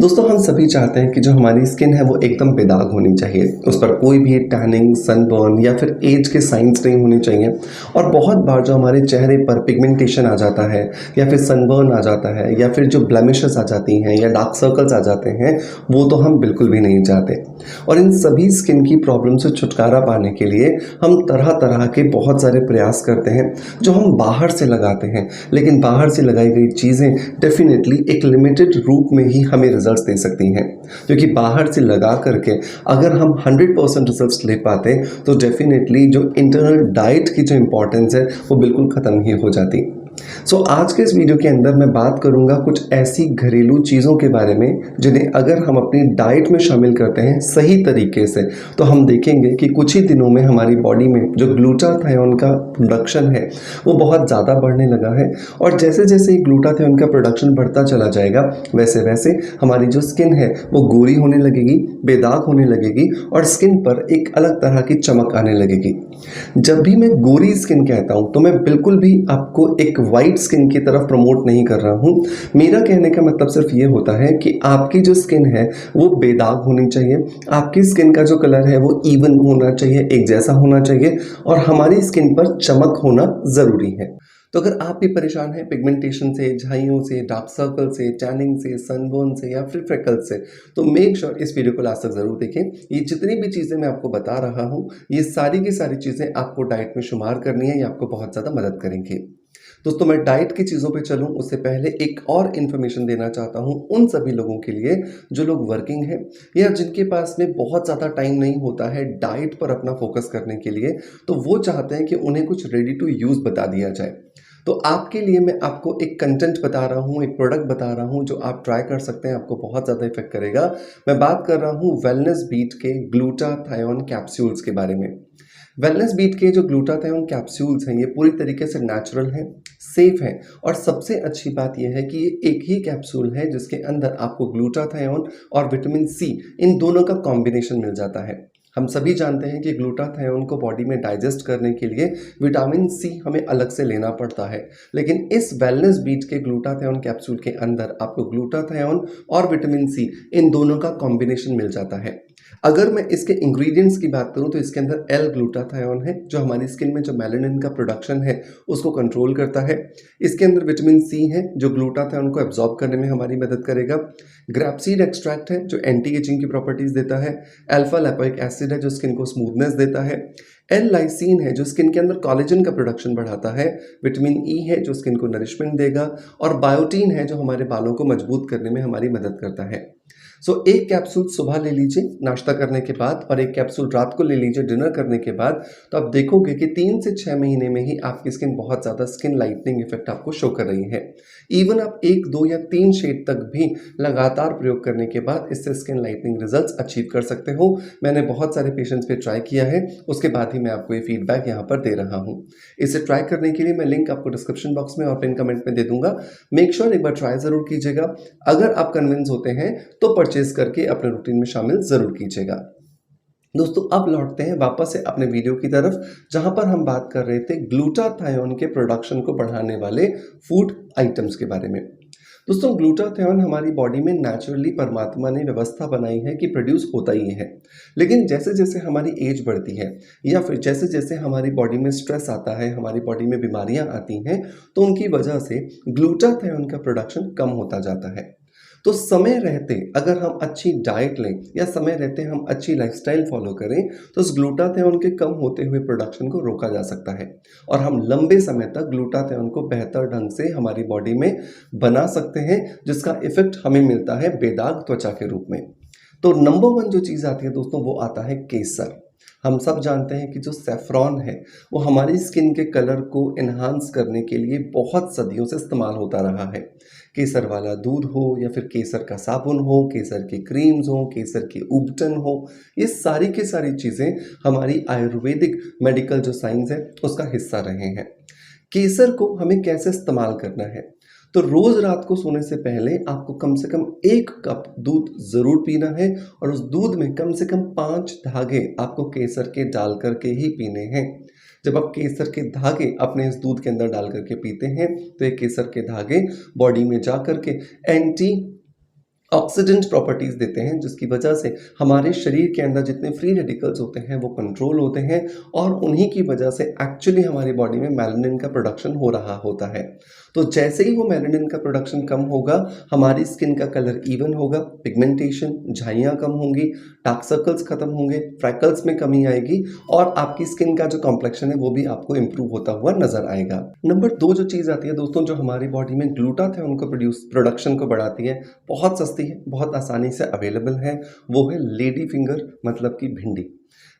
दोस्तों हम सभी चाहते हैं कि जो हमारी स्किन है वो एकदम बेदाग होनी चाहिए, उस पर कोई भी टैनिंग, सनबर्न या फिर एज के साइंस नहीं होने चाहिए। और बहुत बार जो हमारे चेहरे पर पिगमेंटेशन आ जाता है या फिर सनबर्न आ जाता है या फिर जो ब्लेमिशेस आ जाती हैं या डार्क सर्कल्स आ जाते हैं, वो तो हम बिल्कुल भी नहीं चाहते। और इन सभी स्किन की प्रॉब्लम से छुटकारा पाने के लिए हम तरह तरह के बहुत सारे प्रयास करते हैं जो हम बाहर से लगाते हैं, लेकिन बाहर से लगाई गई चीज़ें डेफिनेटली एक लिमिटेड रूप में ही हमें रिजल्ट्स दे सकती हैं। क्योंकि बाहर से लगा करके अगर हम 100% रिजल्ट्स ले पाते तो डेफिनेटली जो इंटरनल डाइट की जो इम्पोर्टेंस है वो बिल्कुल ख़त्म ही हो जाती। आज के इस वीडियो के अंदर मैं बात करूंगा कुछ ऐसी घरेलू चीज़ों के बारे में जिन्हें अगर हम अपनी डाइट में शामिल करते हैं सही तरीके से, तो हम देखेंगे कि कुछ ही दिनों में हमारी बॉडी में जो ग्लूटाथायोन का प्रोडक्शन है वो बहुत ज़्यादा बढ़ने लगा है। और जैसे जैसे ग्लूटाथायोन का प्रोडक्शन बढ़ता चला जाएगा वैसे वैसे हमारी जो स्किन है वो गोरी होने लगेगी, बेदाग होने लगेगी और स्किन पर एक अलग तरह की चमक आने लगेगी। जब भी मैं गोरी स्किन कहता हूं तो मैं बिल्कुल भी आपको एक वाइट स्किन की तरफ प्रमोट नहीं कर रहा हूं। मेरा कहने का मतलब सिर्फ ये होता है कि आपकी जो स्किन है वो बेदाग होनी चाहिए, आपकी स्किन का जो कलर है वो इवन होना चाहिए, एक जैसा होना चाहिए और हमारी स्किन पर चमक होना ज़रूरी है। तो अगर आप भी परेशान हैं पिगमेंटेशन से, झाइयों से, डार्क सर्कल से, टैनिंग से, सनबर्न से या फिर फ्रेकल्स से, तो मेक श्योर इस वीडियो को लास्ट तक ज़रूर देखें। ये जितनी भी चीज़ें मैं आपको बता रहा हूँ ये सारी की सारी चीज़ें आपको डाइट में शुमार करनी है, ये आपको बहुत ज़्यादा मदद करेंगी। दोस्तों मैं डाइट की चीज़ों पे चलूँ उससे पहले एक और इन्फॉर्मेशन देना चाहता हूँ उन सभी लोगों के लिए जो लोग वर्किंग हैं या जिनके पास में बहुत ज़्यादा टाइम नहीं होता है डाइट पर अपना फोकस करने के लिए, तो वो चाहते हैं कि उन्हें कुछ रेडी टू यूज़ बता दिया जाए। तो आपके लिए मैं आपको एक कंटेंट बता रहा हूँ, एक प्रोडक्ट बता रहा हूँ जो आप ट्राई कर सकते हैं, आपको बहुत ज़्यादा इफेक्ट करेगा। मैं बात कर रहा हूँ वेलनेस बीट के ग्लूटाथायोन कैप्सूल्स के बारे में। वेलनेस बीट के जो ग्लूटाथायोन कैप्सूल्स हैं ये पूरी तरीके से नेचुरल हैं, सेफ हैं और सबसे अच्छी बात यह है कि ये एक ही कैप्सूल है जिसके अंदर आपको ग्लूटाथायोन और विटामिन सी इन दोनों का कॉम्बिनेशन मिल जाता है। हम सभी जानते हैं कि ग्लूटाथायोन को बॉडी में डाइजेस्ट करने के लिए विटामिन सी हमें अलग से लेना पड़ता है, लेकिन इस वेलनेस बीट के ग्लूटाथायोन कैप्सूल के अंदर आपको ग्लूटाथायोन और विटामिन सी इन दोनों का कॉम्बिनेशन मिल जाता है। अगर मैं इसके इंग्रेडिएंट्स की बात करूं तो इसके अंदर एल ग्लूटाथायोन है जो हमारी स्किन में जो मेलानिन का प्रोडक्शन है उसको कंट्रोल करता है। इसके अंदर विटामिन सी है जो ग्लूटाथायोन को एब्जॉर्ब करने में हमारी मदद करेगा। ग्रैपसीड एक्सट्रैक्ट है जो एंटी एजिंग की प्रॉपर्टीज देता है। अल्फा लैपोइक एसिड है जो स्किन को स्मूथनेस देता है। एल लाइसिन है जो स्किन के अंदर कोलेजन का प्रोडक्शन बढ़ाता है। विटामिन ई है जो स्किन को नरिशमेंट देगा और बायोटीन है जो हमारे बालों को मजबूत करने में हमारी मदद करता है। एक कैप्सूल सुबह ले लीजिए नाश्ता करने के बाद और एक कैप्सूल रात को ले लीजिए डिनर करने के बाद, तो आप देखोगे कि 3 से 6 महीने में ही आपकी स्किन बहुत ज़्यादा स्किन लाइटनिंग इफेक्ट आपको शो कर रही है। इवन आप 1, 2 या 3 शेड तक भी लगातार प्रयोग करने के बाद इससे स्किन लाइटनिंग रिजल्ट्स अचीव कर सकते हो। मैंने बहुत सारे पेशेंट्स पे ट्राई किया है, उसके बाद ही मैं आपको ये फीडबैक यहाँ पर दे रहा हूँ। इसे ट्राई करने के लिए मैं लिंक आपको डिस्क्रिप्शन बॉक्स में और पिन कमेंट में दे दूंगा। मेक श्योर एक बार ट्राई ज़रूर कीजिएगा। अगर आप कन्विंस होते हैं तो परचेज करके अपने रूटीन में शामिल ज़रूर कीजिएगा। दोस्तों अब लौटते हैं वापस से अपने वीडियो की तरफ जहां पर हम बात कर रहे थे ग्लूटाथायोन के प्रोडक्शन को बढ़ाने वाले फूड आइटम्स के बारे में। दोस्तों ग्लूटाथायोन हमारी बॉडी में नेचुरली परमात्मा ने व्यवस्था बनाई है कि प्रोड्यूस होता ही है, लेकिन जैसे जैसे हमारी एज बढ़ती है या फिर जैसे जैसे हमारी बॉडी में स्ट्रेस आता है, हमारी बॉडी में बीमारियां आती हैं, तो उनकी वजह से ग्लूटाथायोन का प्रोडक्शन कम होता जाता है। तो समय रहते अगर हम अच्छी डाइट लें या समय रहते हम अच्छी लाइफस्टाइल फॉलो करें तो उस ग्लूटाथायोन के कम होते हुए प्रोडक्शन को रोका जा सकता है और हम लंबे समय तक ग्लूटाथायोन को बेहतर ढंग से हमारी बॉडी में बना सकते हैं, जिसका इफेक्ट हमें मिलता है बेदाग त्वचा के रूप में। तो नंबर 1 जो चीज़ आती है दोस्तों वो आता है केसर। हम सब जानते हैं कि जो सेफ्रॉन है वो हमारी स्किन के कलर को इन्हांस करने के लिए बहुत सदियों से इस्तेमाल होता रहा है। केसर वाला दूध हो या फिर केसर का साबुन हो, केसर के क्रीम्स हो, केसर के उबटन हो, ये सारी की सारी चीज़ें हमारी आयुर्वेदिक मेडिकल जो साइंस है उसका हिस्सा रहे हैं। केसर को हमें कैसे इस्तेमाल करना है, तो रोज रात को सोने से पहले आपको कम से कम 1 कप दूध जरूर पीना है और उस दूध में कम से कम 5 धागे आपको केसर के डाल करके ही पीने हैं। जब आप केसर के धागे अपने इस दूध के अंदर डाल करके पीते हैं तो ये केसर के धागे बॉडी में जा करके एंटी ऑक्सीडेंट प्रॉपर्टीज़ देते हैं, जिसकी वजह से हमारे शरीर के अंदर जितने फ्री रेडिकल्स होते हैं वो कंट्रोल होते हैं और उन्हीं की वजह से एक्चुअली हमारी बॉडी में मेलानिन का प्रोडक्शन हो रहा होता है। तो जैसे ही वो मेलानिन का प्रोडक्शन कम होगा, हमारी स्किन का कलर इवन होगा, पिगमेंटेशन, झाइयाँ कम होंगी, डार्क सर्कल्स खत्म होंगे, फ्रैकल्स में कमी आएगी और आपकी स्किन का जो कॉम्प्लेक्शन है वो भी आपको इम्प्रूव होता हुआ नजर आएगा। नंबर 2 जो चीज़ आती है दोस्तों, जो हमारी बॉडी में ग्लूटाथियोन को प्रोडक्शन को बढ़ाती है, बहुत सस्ती है, बहुत आसानी से अवेलेबल है, वो है लेडी फिंगर, मतलब कि भिंडी।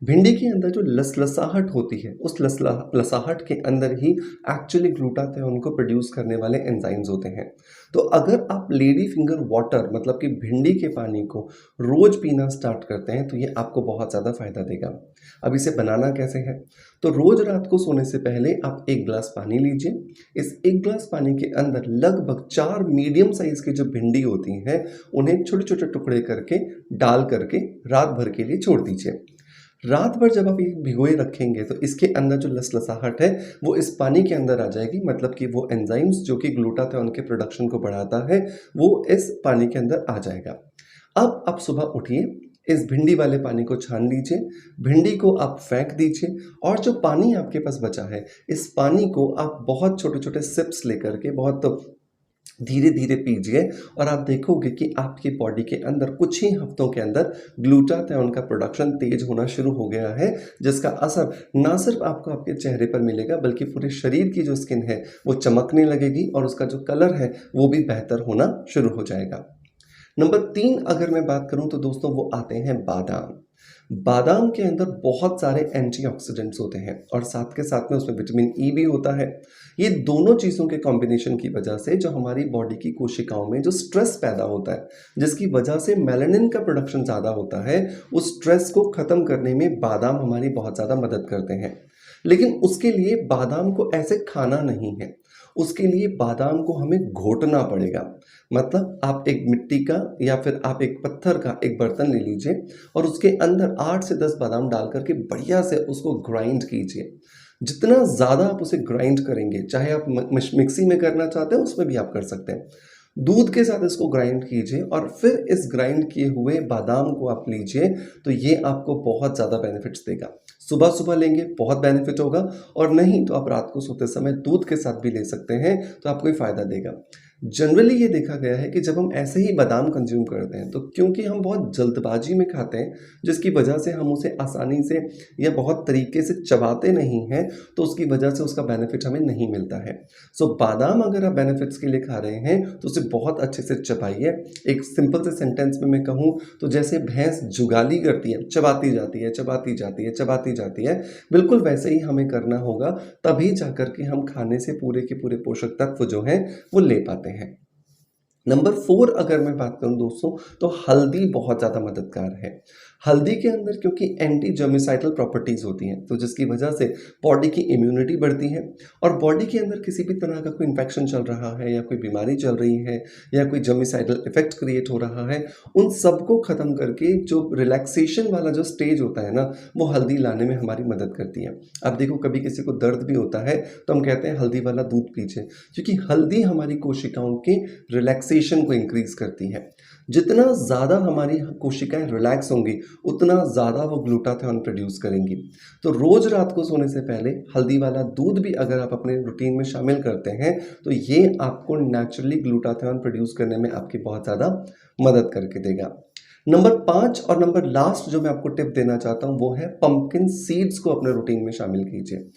भिंडी के अंदर जो लसलसाहट होती है, उस लसाहट के अंदर ही एक्चुअली ग्लूटाथियोन को प्रोड्यूस करने वाले एंजाइम्स होते हैं। तो अगर आप लेडी फिंगर वाटर, मतलब कि भिंडी के पानी को रोज पीना स्टार्ट करते हैं तो ये आपको बहुत ज़्यादा फायदा देगा। अब इसे बनाना कैसे है? तो रोज रात को सोने से पहले आप 1 गिलास पानी लीजिए। इस 1 गिलास पानी के अंदर लगभग 4 मीडियम साइज की जो भिंडी होती हैं उन्हें छोटे छोटे टुकड़े करके डाल करके रात भर के लिए छोड़ दीजिए। रात भर जब आप ये भिगोए रखेंगे तो इसके अंदर जो लसलसाहट है वो इस पानी के अंदर आ जाएगी, मतलब कि वो एंजाइम्स जो कि ग्लूटाथियोन के प्रोडक्शन को बढ़ाता है वो इस पानी के अंदर आ जाएगा। अब आप सुबह उठिए, इस भिंडी वाले पानी को छान लीजिए, भिंडी को आप फेंक दीजिए और जो पानी आपके पास बचा है, इस पानी को आप बहुत छोटे छोटे सिप्स लेकर के बहुत धीरे धीरे पीजिए और आप देखोगे कि आपकी बॉडी के अंदर कुछ ही हफ्तों के अंदर ग्लूटाथियोन का प्रोडक्शन तेज होना शुरू हो गया है, जिसका असर ना सिर्फ आपको आपके चेहरे पर मिलेगा बल्कि पूरे शरीर की जो स्किन है वो चमकने लगेगी और उसका जो कलर है वो भी बेहतर होना शुरू हो जाएगा। नंबर 3 अगर मैं बात करूं तो दोस्तों वो आते हैं बादाम। बादाम के अंदर बहुत सारे एंटीऑक्सीडेंट्स होते हैं और साथ के साथ में उसमें विटामिन ई भी होता है। ये दोनों चीज़ों के कॉम्बिनेशन की वजह से जो हमारी बॉडी की कोशिकाओं में जो स्ट्रेस पैदा होता है, जिसकी वजह से मेलानिन का प्रोडक्शन ज़्यादा होता है, उस स्ट्रेस को ख़त्म करने में बादाम हमारी बहुत ज़्यादा मदद करते हैं। लेकिन उसके लिए बादाम को ऐसे खाना नहीं है, उसके लिए बादाम को हमें घोटना पड़ेगा। मतलब आप एक मिट्टी का या फिर आप एक पत्थर का एक बर्तन ले लीजिए और उसके अंदर 8 से 10 बादाम डाल करके बढ़िया से उसको ग्राइंड कीजिए। जितना ज़्यादा आप उसे ग्राइंड करेंगे, चाहे आप मिक्सी में करना चाहते हैं उसमें भी आप कर सकते हैं, दूध के साथ इसको ग्राइंड कीजिए और फिर इस ग्राइंड किए हुए बादाम को आप लीजिए, तो ये आपको बहुत ज़्यादा बेनिफिट्स देगा। सुबह सुबह लेंगे बहुत बेनिफिट होगा और नहीं तो आप रात को सोते समय दूध के साथ भी ले सकते हैं, तो आपको ये फ़ायदा देगा। जनरली ये देखा गया है कि जब हम ऐसे ही बादाम कंज्यूम करते हैं तो क्योंकि हम बहुत जल्दबाजी में खाते हैं, जिसकी वजह से हम उसे आसानी से या बहुत तरीके से चबाते नहीं हैं, तो उसकी वजह से उसका बेनिफिट हमें नहीं मिलता है। सो बादाम अगर आप बेनिफिट्स के लिए खा रहे हैं तो उसे बहुत अच्छे से चबाइए। एक सिंपल से सेंटेंस में मैं कहूँ तो जैसे भैंस जुगाली करती है, चबाती जाती है, चबाती जाती है, चबाती जाती है, बिल्कुल वैसे ही हमें करना होगा, तभी जाकर के हम खाने से पूरे के पूरे पोषक तत्व जो हैं वो ले पाते हैं। नंबर 4 अगर मैं बात करूं दोस्तों, तो हल्दी बहुत ज़्यादा मददगार है। हल्दी के अंदर क्योंकि एंटी जर्मिसाइडल प्रॉपर्टीज़ होती हैं, तो जिसकी वजह से बॉडी की इम्यूनिटी बढ़ती है और बॉडी के अंदर किसी भी तरह का कोई इन्फेक्शन चल रहा है या कोई बीमारी चल रही है या कोई जर्मिसाइडल इफेक्ट क्रिएट हो रहा है, उन सबको ख़त्म करके जो रिलैक्सेशन वाला जो स्टेज होता है ना, वो हल्दी लाने में हमारी मदद करती है। अब देखो कभी किसी को दर्द भी होता है तो हम कहते हैं हल्दी वाला दूध पीजिए, क्योंकि हल्दी हमारी कोशिकाओं के रिलैक्सेशन को इंक्रीज करती है। जितना ज़्यादा हमारी कोशिकाएं रिलैक्स होंगी उतना ज़्यादा वो ग्लूटाथियोन प्रोड्यूस करेंगी। तो रोज़ रात को सोने से पहले हल्दी वाला दूध भी अगर आप अपने रूटीन में शामिल करते हैं तो ये आपको नेचुरली ग्लूटाथियोन प्रोड्यूस करने में आपकी बहुत ज़्यादा मदद करके देगा। नंबर 5 और नंबर लास्ट जो मैं आपको टिप देना चाहता हूँ वो है पंपकिन सीड्स को अपने रूटीन में शामिल कीजिए।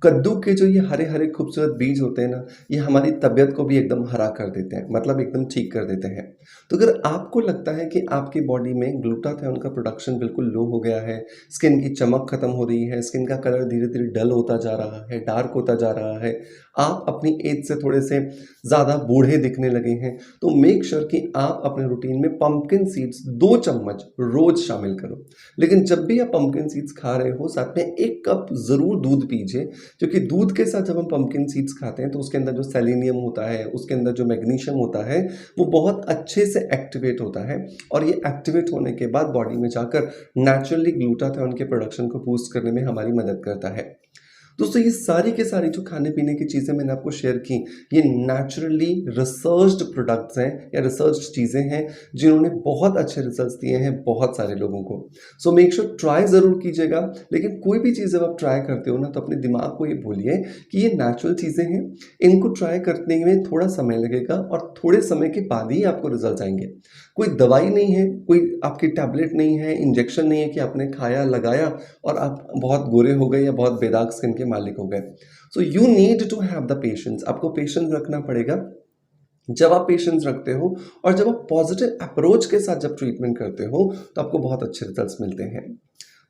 कद्दू के जो ये हरे हरे खूबसूरत बीज होते हैं ना, ये हमारी तबीयत को भी एकदम हरा कर देते हैं, मतलब एकदम ठीक कर देते हैं। तो अगर आपको लगता है कि आपकी बॉडी में ग्लूटाथियोन का प्रोडक्शन बिल्कुल लो हो गया है, स्किन की चमक खत्म हो रही है, स्किन का कलर धीरे धीरे डल होता जा रहा है, डार्क होता जा रहा है, आप अपनी एज से थोड़े से ज़्यादा बूढ़े दिखने लगे हैं, तो मेक श्योर कि आप अपने रूटीन में पंपकिन सीड्स 2 चम्मच रोज शामिल करो। लेकिन जब भी आप पंपकिन सीड्स खा रहे हो साथ में 1 कप ज़रूर दूध पीजिए, क्योंकि दूध के साथ जब हम पंपकिन सीड्स खाते हैं तो उसके अंदर जो सेलेनियम होता है, उसके अंदर जो मैग्नीशियम होता है, वो बहुत अच्छे से एक्टिवेट होता है और ये एक्टिवेट होने के बाद बॉडी में जाकर नेचुरली ग्लूटाथियोन के प्रोडक्शन को बूस्ट करने में हमारी मदद करता है। दोस्तों ये सारी के सारी जो खाने-पीने की चीज़ें मैंने आपको शेयर की, ये नेचुरली रिसर्च्ड प्रोडक्ट्स हैं या रिसर्च्ड चीज़ें हैं, जिन्होंने बहुत अच्छे रिजल्ट्स दिए हैं बहुत सारे लोगों को। सो मेक श्योर ट्राई ज़रूर कीजिएगा, लेकिन कोई भी चीज़ जब आप ट्राई करते हो ना, तो अपने दिमाग को ये बोलिए कि ये नेचुरल चीज़ें हैं, इनको ट्राई करने में थोड़ा समय लगेगा और थोड़े समय के बाद ही आपको रिजल्ट्स आएँगे। कोई दवाई नहीं है, कोई आपकी टैबलेट नहीं है, इंजेक्शन नहीं है कि आपने खाया, लगाया और आप बहुत गोरे हो गए या बहुत बेदाग स्किन के मालिक हो गए। So you need to have the patience, आपको पेशेंस रखना पड़ेगा। जब आप पेशेंस रखते हो और जब आप पॉजिटिव अप्रोच के साथ जब ट्रीटमेंट करते हो, तो आपको बहुत अच्छे रिजल्ट्स मिलते हैं।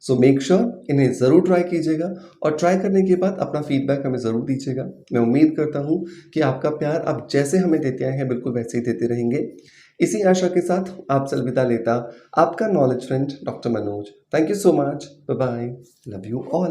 सो मेक श्योर इन्हें ज़रूर ट्राई कीजिएगा और ट्राई करने के बाद अपना फीडबैक हमें ज़रूर दीजिएगा। मैं उम्मीद करता हूँ कि आपका प्यार आप जैसे हमें देते आए हैं, बिल्कुल वैसे ही देते रहेंगे। इसी आशा के साथ आपसे अलविदा लेता आपका knowledge friend doctor Manoj. Thank you so much. Bye bye. Love you all.